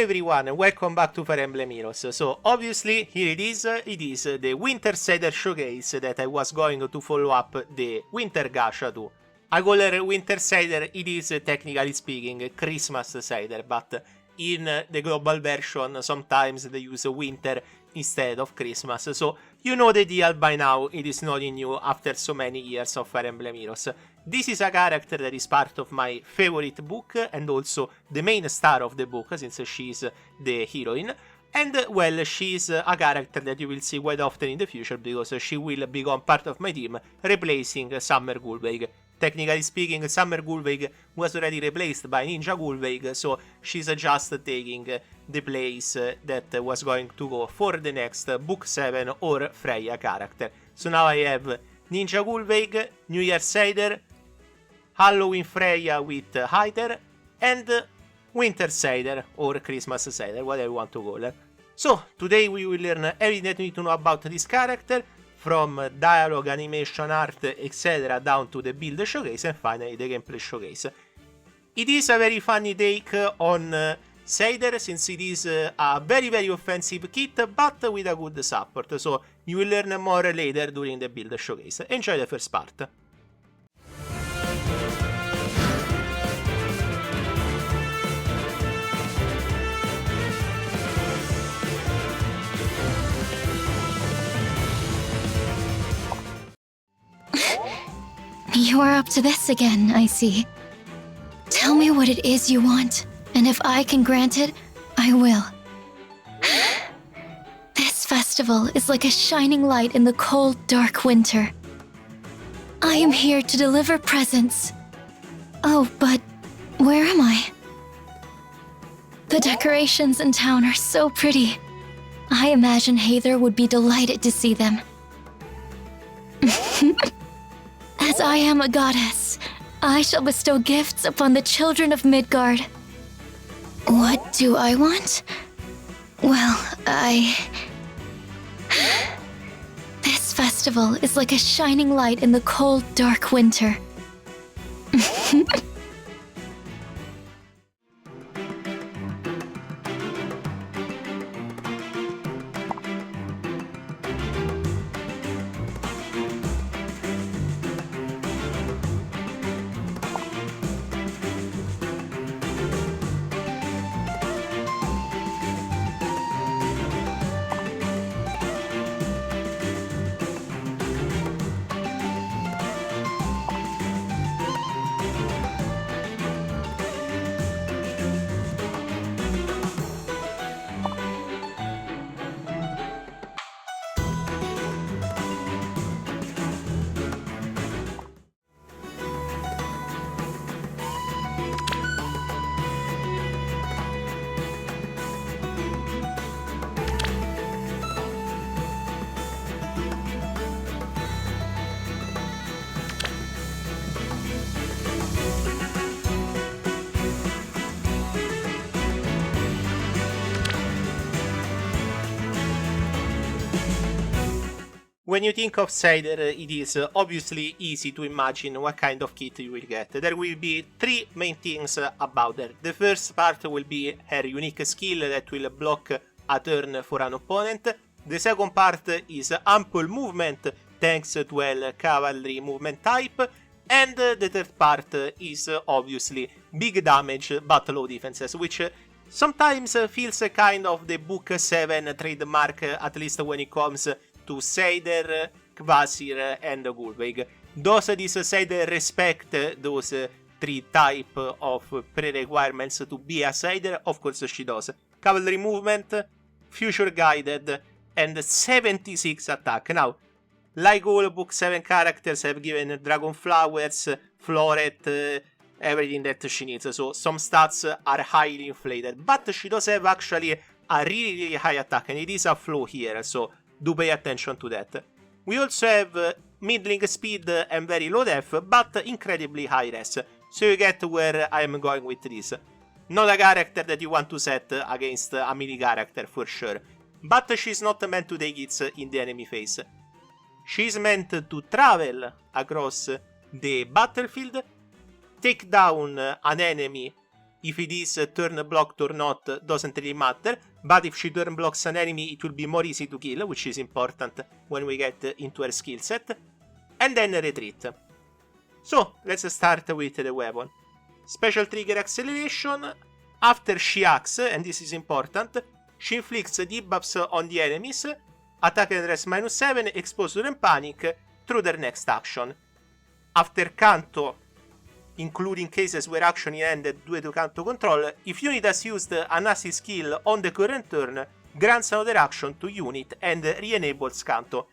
everyone and welcome back to Fire Emblem Heroes. So obviously here it is the Winter Seidr showcase that I was going to follow up the Winter Gacha to. I call her Winter Seidr, it is technically speaking Christmas Seidr, but in the global version sometimes they use winter instead of Christmas, so you know the deal by now, it is nothing new after so many years of Fire Emblem Heroes. This is a character that is part of my favorite book and also the main star of the book since she's the heroine. And well, she's a character that you will see quite often in the future because she will become part of my team, replacing Summer Gullveig. Technically speaking, Summer Gullveig was already replaced by Ninja Gullveig, so she's just taking the place that was going to go for the next Book 7 or Freya character. So now I have Ninja Gullveig, New Year Seidr, Halloween Freya with Seidr, and Winter Seidr or Christmas Seidr, whatever you want to call her. So today we will learn everything that you need to know about this character, from dialogue, animation, art, etc. down to the build showcase and finally the gameplay showcase. It is a very funny take on Seidr since it is a very offensive kit but with a good support, so you will learn more later during the build showcase. Enjoy the first part. You are up to this again, I see. Tell me what it is you want, and if I can grant it, I will. This festival is like a shining light in the cold, dark winter. I am here to deliver presents. Oh, but where am I? The decorations in town are so pretty. I imagine Seidr would be delighted to see them. As I am a goddess, I shall bestow gifts upon the children of Midgard. What do I want? Well, This festival is like a shining light in the cold, dark winter. When you think of Seidr, it is obviously easy to imagine what kind of kit you will get. There will be three main things about her. The first part will be her unique skill that will block a turn for an opponent. The second part is ample movement thanks to her cavalry movement type. And the third part is obviously big damage but low defenses, which sometimes feels kind of the Book 7 trademark, at least when it comes to Seidr, Kvasir, and Gullveig. Does this Seidr respect those three type of pre-requirements to be a Seidr? Of course she does. Cavalry movement, future guided, and 76 attack. Now, like all Book 7 characters, have given Dragon Flowers, Floret, everything that she needs, so some stats are highly inflated, but she does have actually a really high attack, and it is a flaw here, so do pay attention to that. We also have middling speed and very low def, but incredibly high res, so you get where I am going with this. Not a character that you want to set against a melee character for sure, but she's not meant to take hits in the enemy phase. She's meant to travel across the battlefield, take down an enemy If it is turn blocked or not doesn't really matter, but if she turn blocks an enemy it will be more easy to kill, which is important when we get into her skill set. And then retreat. So, let's start with the weapon. Special trigger acceleration. After she acts, and this is important, she inflicts debuffs on the enemies, attack and rest -7, exposure and panic, through their next action. After canto, including cases where action is ended due to canto control, if unit has used an assist skill on the current turn, grants another action to unit and re-enables canto.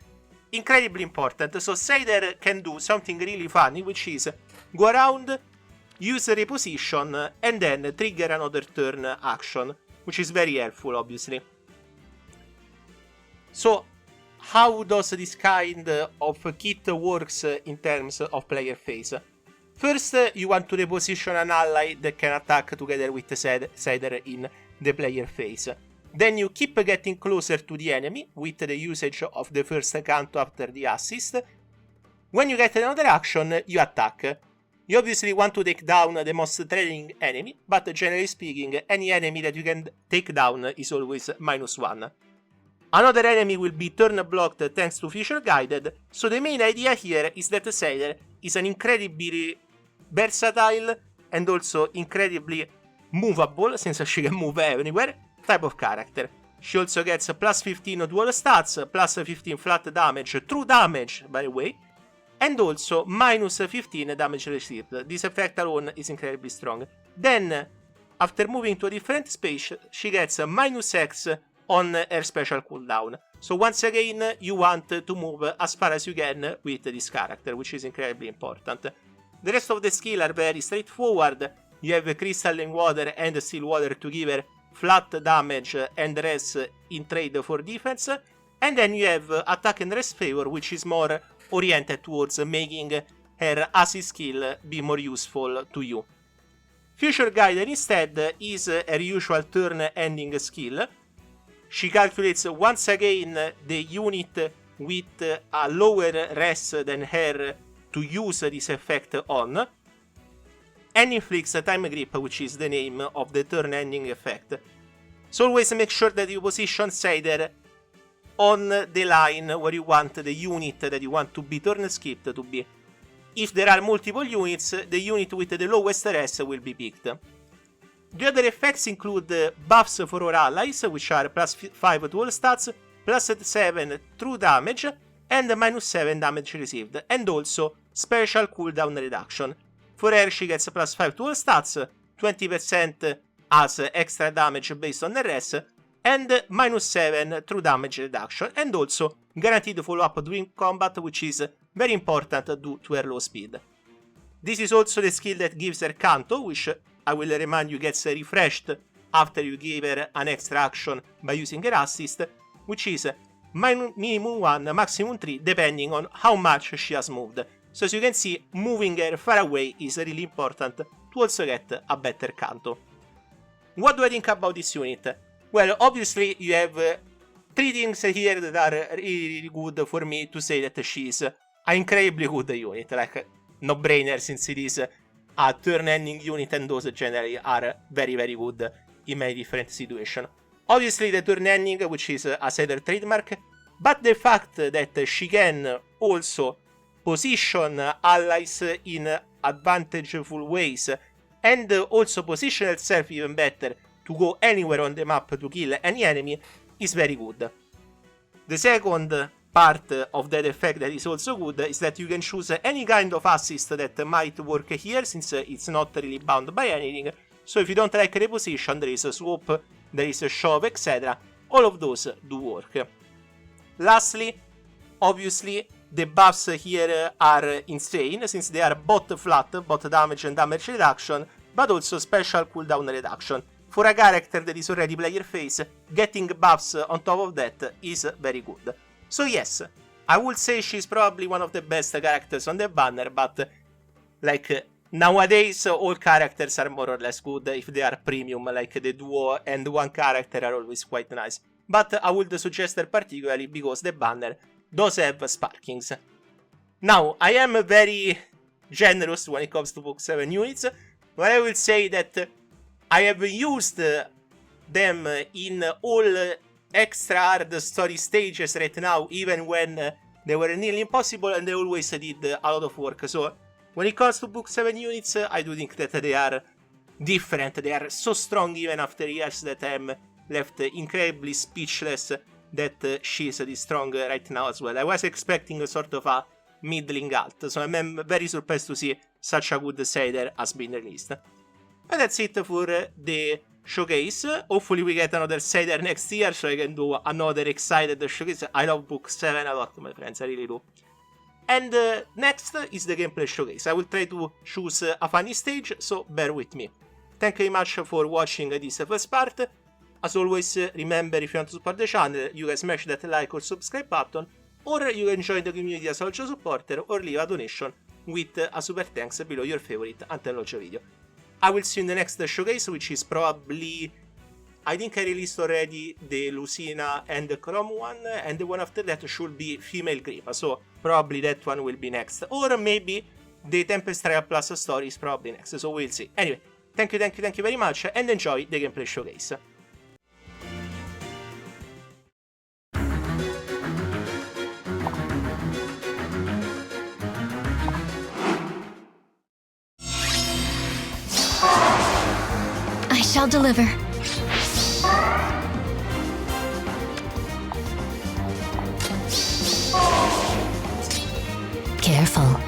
Incredibly important, so Seidr can do something really funny, which is go around, use reposition, and then trigger another turn action, which is very helpful, obviously. So, how does this kind of kit works in terms of player phase? First, you want to reposition an ally that can attack together with Seidr in the player phase. Then you keep getting closer to the enemy with the usage of the first canto after the assist. When you get another action, you attack. You obviously want to take down the most threatening enemy, but generally speaking, any enemy that you can take down is always -1. Another enemy will be turn blocked thanks to Future Guided, so the main idea here is that Seidr is an incredibly versatile and also incredibly movable, since she can move everywhere, type of character. She also gets +15 dual stats, +15 flat damage, true damage by the way, and also -15 damage received. This effect alone is incredibly strong. Then, after moving to a different space, she gets -X on her special cooldown. So once again, you want to move as far as you can with this character, which is incredibly important. The rest of the skills are very straightforward. You have Crystalline Water and Still Water to give her flat damage and rest in trade for defense. And then you have Attack and Rest Favor, which is more oriented towards making her assist skill be more useful to you. Future Guide instead is her usual turn-ending skill. She calculates once again the unit with a lower rest than her to use this effect on, and inflicts a Time Grip, which is the name of the turn-ending effect. So always make sure that you position Seidr on the line where you want the unit that you want to be turn-skipped to be. If there are multiple units, the unit with the lowest rest will be picked. The other effects include buffs for our allies, which are +5 dual stats, +7 true damage, and -7 damage received, and also special cooldown reduction. For her she gets +5 dual stats, 20% as extra damage based on the rest, and -7 true damage reduction, and also guaranteed follow-up during combat, which is very important due to her low speed. This is also the skill that gives her Canto, which I will remind you gets refreshed after you give her an extra action by using her assist, which is minimum 1, maximum 3, depending on how much she has moved. So as you can see, moving her far away is really important to also get a better Canto. What do I think about this unit? Well, obviously you have 3 things here that are really good for me to say that she is an incredibly good unit, like no-brainer since it is a turn-ending unit and those generally are very very good in many different situations. Obviously the turn-ending, which is a Seidr trademark, but the fact that she can also position allies in advantageful ways and also position herself even better to go anywhere on the map to kill any enemy is very good. The second part of that effect that is also good is that you can choose any kind of assist that might work here, since it's not really bound by anything. So if you don't like the position, there is a swap, there is a shove, etc. All of those do work. Lastly, obviously, the buffs here are insane, since they are both flat, both damage and damage reduction, but also special cooldown reduction. For a character that is already player face, getting buffs on top of that is very good. So yes, I would say she's probably one of the best characters on the banner, but like nowadays all characters are more or less good if they are premium, like the duo and one character are always quite nice. But I would suggest her particularly because the banner does have sparkings. Now, I am very generous when it comes to Book 7 units, but I will say that I have used them in all extra hard story stages right now, even when they were nearly impossible, and they always did a lot of work. So when it comes to book 7 units, I do think that they are different. They are so strong even after years that I'm left incredibly speechless that she's this strong right now as well. I was expecting a sort of a middling alt, so I'm very surprised to see such a good Seidr has been released. And that's it for the showcase. Hopefully we get another Seidr next year so I can do another excited showcase. I love book 7 a lot, my friends, I really do. And next is the gameplay showcase. I will try to choose a funny stage, so bear with me. Thank you very much for watching this first part. As always, remember, if you want to support the channel, you can smash that like or subscribe button, or you can join the community as a Loggio supporter, or leave a donation with a super thanks below your favorite Until Loggio video. I will see you in the next showcase, which is probably... I think I released already the Lucina and the Chrome one, and the one after that should be Female Gripa, so probably that one will be next. Or maybe the Tempest Trial Plus story is probably next, so we'll see. Anyway, thank you very much, and enjoy the gameplay showcase. I shall deliver. Careful.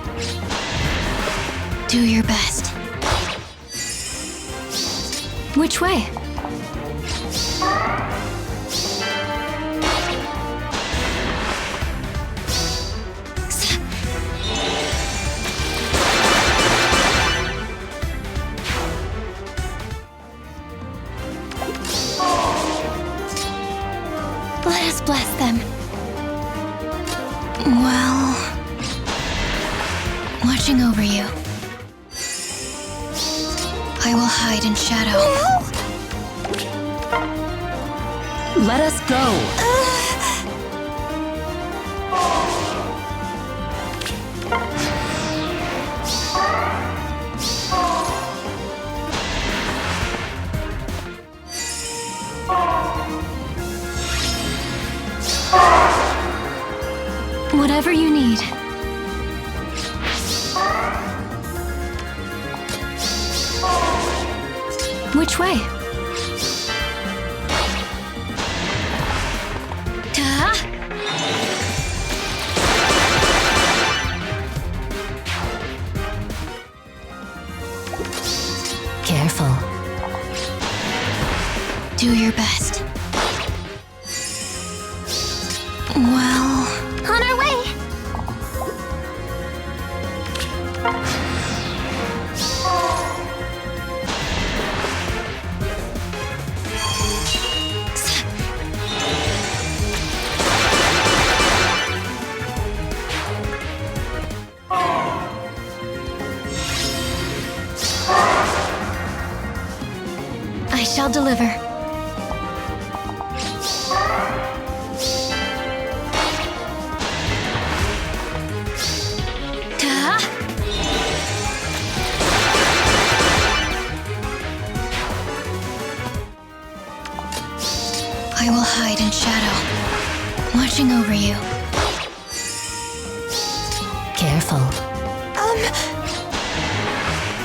Do your best. Which way? Let us bless them. Well... watching over you. I will hide in shadow. Let us go. Whatever you need. Which way? Ta! Careful. Do your best. Well, on our way. I shall deliver. Ta! I will hide in shadow, watching over you. Careful.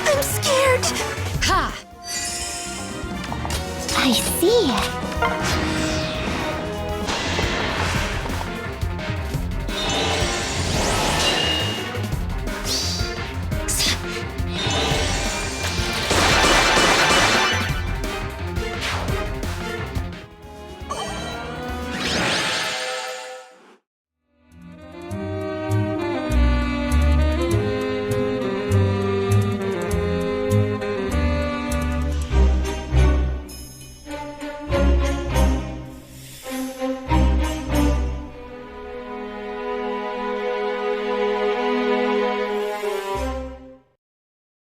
I'm scared. Ha! I see.